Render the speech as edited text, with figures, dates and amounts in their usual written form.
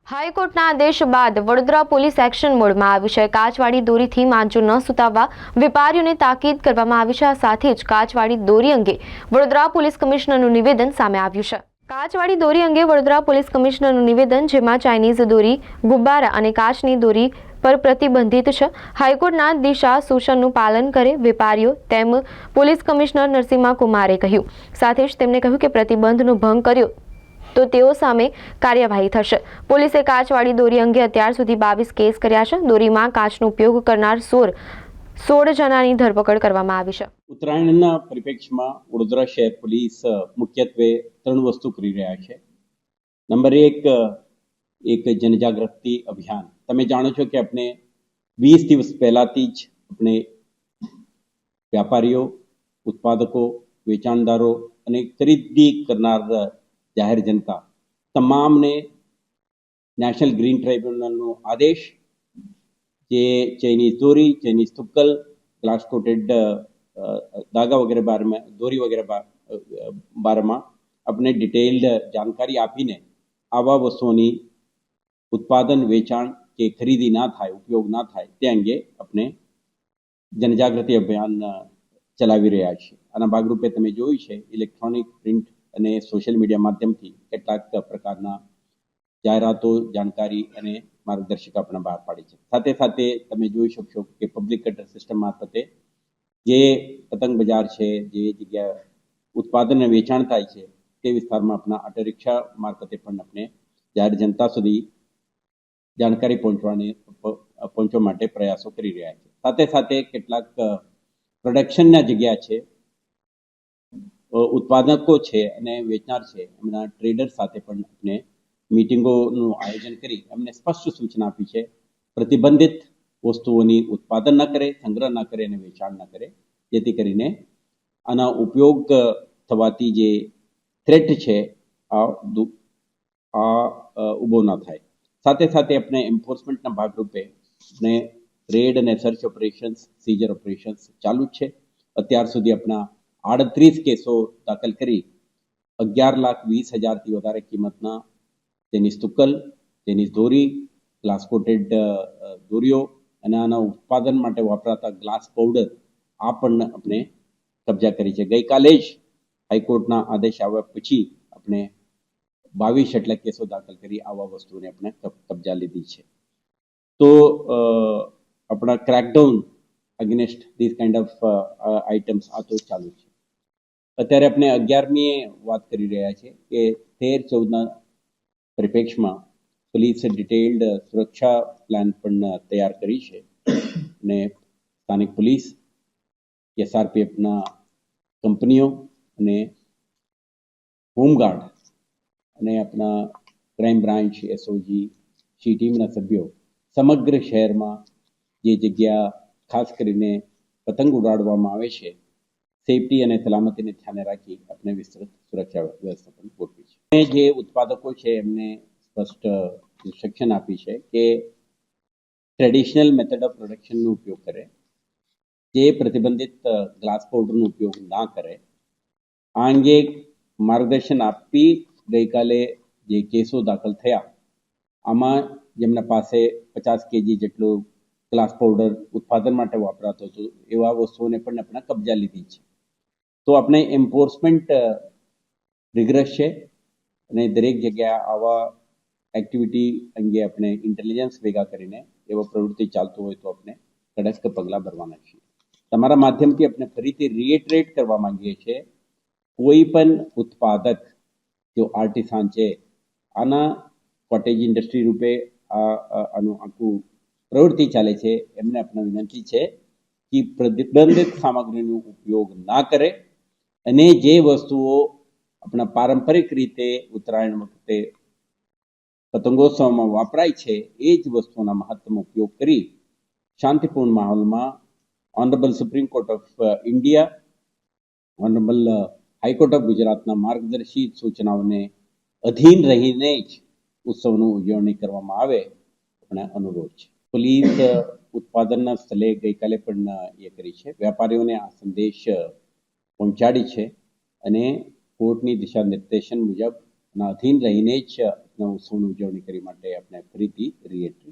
હાઈકોર્ટના આદેશ બાદ વડોદરા પોલીસ એક્શન મોડમાં આવી છે। કાચવાળી દોરીથી માંચો ન સુતાવવા વેપારીઓને તાકીદ કરવામાં આવી છે। આ સાથે જ કાચવાળી દોરી અંગે વડોદરા પોલીસ કમિશનરનું નિવેદન સામે આવ્યું છે। કાચવાળી દોરી અંગે વડોદરા પોલીસ કમિશનરનું નિવેદન, જેમાં ચાઇનીઝ દોરી, ગુબ્બારા અને કાચની દોરી પર પ્રતિબંધિત છે। હાઈકોર્ટના દિશા સૂચનનું પાલન કરે વેપારીઓ, તેમ પોલીસ કમિશનર નરસિમ્હા કુમારે કહ્યું। સાથે જ તેમણે કહ્યું કે પ્રતિબંધનો ભંગ કર્યો તો તેઓ સામે કાર્યવાહી થશે। પોલીસે કાચવાળી દોરી અંગે અત્યાર સુધી 22 કેસ કર્યા છે। દોરીમાં કાચનો ઉપયોગ કરનાર 16 જણાની ધરપકડ કરવામાં આવી છે। ઉત્તરાયણના પરિપ્રેક્ષ્યમાં વડોદરા શહેર પોલીસ મુખ્યત્વે 3 વસ્તુ કરી રહ્યા છે। નંબર 1, એક જનજાગૃતિ અભિયાન। તમે જાણો છો કે આપણે 20 દિવસ પહેલાથી જ આપણે વ્યાપારીઓ, ઉત્પાદકો, વેચાણદારો અને ખરીદી કરનાર જાહેર જનતા તમામને નેશનલ ગ્રીન ટ્રાઇબ્યુનલનો આદેશ, જે ચાઇનીઝ દોરી, ચાઇનીઝ તુક્કલ, ગ્લાસ કોટેડ धागा वगैरह बारे में, दोरी वगैरह बारेમાં આપણે ડિટેલ્ડ જાણકારી આપીને આવા વસ્તુઓની ઉત્પાદન, વેચાણ કે ખરીદી ના થાય, ઉપયોગ ના થાય તે અંગે આપણે જનજાગૃતિ અભિયાન ચલાવી રહ્યા છીએ। આના ભાગરૂપે તમે જોયું છે ઇલેક્ટ્રોનિક, પ્રિન્ટ અને સોશિયલ મીડિયા માધ્યમથી કેટલાક પ્રકારના જાહેરાતો, જાણકારી અને માર્ગદર્શિકા આપણે બહાર પાડી છે। સાથે સાથે તમે જોઈ શકશો કે પબ્લિક કટર સિસ્ટમ મારફતે જે પતંગ બજાર છે, જે જગ્યા ઉત્પાદન અને વેચાણ થાય છે તે વિસ્તારમાં આપણા ઓટો રિક્ષા મારફતે પણ આપણે જાહેર જનતા સુધી જાણકારી પહોંચવા માટે પ્રયાસો કરી રહ્યા છે। સાથે સાથે કેટલાક પ્રોડક્શનના જગ્યા છે, ઉત્પાદકો છે અને વેચનાર છે, એમના ટ્રેડર સાથે પણ આપણે મીટિંગોનું આયોજન કરી એમને સ્પષ્ટ સૂચના આપી છે, પ્રતિબંધિત વસ્તુઓની ઉત્પાદન ન કરે, સંગ્રહ ન કરે અને વેચાણ ન કરે, જેથી કરીને આના ઉપયોગ થવાથી જે થ્રેટ છે આ ઊભો ન થાય। સાથે સાથે આપણે એન્ફોર્સમેન્ટના ભાગરૂપે આપણે રેડ અને સર્ચ ઓપરેશન્સ, સીઝર ઓપરેશન્સ ચાલુ જ છે। અત્યાર સુધી આપણા 38 કેસો દાખલ કરી 11,20,000થી વધારે કિંમતના ચાઇનીઝ તુક્કલ, ચાઇનીઝ દોરી, ગ્લાસ કોટેડ દોરીઓ અને આના ઉત્પાદન માટે વપરાતા ગ્લાસ પાવડર આ પણ આપણે કબજા કરી છે। ગઈકાલે જ હાઈકોર્ટના આદેશ આવ્યા પછી આપણે 22 જેટલા કેસો દાખલ કરી આવા વસ્તુને આપણે કબજા લીધી છે। તો આપણા crackdown against this kind of items આ તો ચાલુ છે। અત્યારે આપણે 11મીએ વાત કરી રહ્યા છીએ કે 13-14ના પરિપ્રેક્ષ્યમાં પોલીસે ડિટેલ્ડ સુરક્ષા પ્લાન પણ તૈયાર કરી છે અને સ્થાનિક પોલીસ, એસઆરપીએફના કંપનીઓ અને હોમગાર્ડ અને આપણા ક્રાઇમ બ્રાન્ચ, એસઓજી, સી ટીમના સભ્યો સમગ્ર શહેરમાં જે જગ્યા ખાસ કરીને પતંગ ઉડાડવામાં આવે છે, સેફટી અને સલામતીને ધ્યાને રાખી આપણે વિસ્તૃત સુરક્ષા વ્યવસ્થા પણ ગોઠવી છે। જે ઉત્પાદકો છે એમને સ્પષ્ટ ઇન્સ્ટ્રક્શન આપી છે કે ટ્રેડિશનલ મેથડ ઓફ પ્રોડક્શનનો ઉપયોગ કરે, જે પ્રતિબંધિત ગ્લાસ પાવડરનો ઉપયોગ ના કરે। આ અંગે માર્ગદર્શન આપી ગઈકાલે જે કેસો દાખલ થયા આમાં જેમના પાસે 50 કેજી જેટલો ગ્લાસ પાવડર ઉત્પાદન માટે વપરાતો હતો એવા વસ્તુઓને પણ આપણે કબજા લીધી છે। તો આપણે એન્ફોર્સમેન્ટ રિગ્રસ છે અને દરેક જગ્યાએ આવા એક્ટિવિટી અંગે આપણે ઇન્ટેલિજન્સ ભેગા કરીને એવા પ્રવૃત્તિ ચાલતું હોય તો આપણે કડક પગલાં ભરવાના છીએ। તમારા માધ્યમથી આપણે ફરીથી રીએટરેટ કરવા માંગીએ છીએ, કોઈ પણ ઉત્પાદક જો આર્ટિસાન છે, આના કોટેજ ઇન્ડસ્ટ્રી રૂપે આનું આખું પ્રવૃત્તિ ચાલે છે, એમને આપણે વિનંતી છે કે પ્રતિબંધિત સામગ્રીનો ઉપયોગ ના કરે અને જે વસ્તુઓ આપણા પારંપરિક રીતે ઉત્તરાયણ વખતે પતંગોત્સવમાં વાપરાય છે એ જ વસ્તુઓના મહત્તમ ઉપયોગ કરી શાંતિપૂર્ણ માહોલમાં honourable supreme court of India, honourable high court of ગુજરાતના માર્ગદર્શિત સૂચનાઓને અધીન રહીને જ ઉત્સવની ઉજવણી કરવામાં આવે આપણે અનુરોધ છે। પોલીસ ઉત્પાદનના સ્થળે ગઈકાલે પણ એ કરી છે, વેપારીઓને આ સંદેશ પહોંચાડી છે અને કોર્ટની દિશા નિર્દેશન મુજબ અધીન રહીને જ વર્ષના ઉત્સવની ઉજવણી કરી માટે આપણે ફરીથી રીએટ્રેટ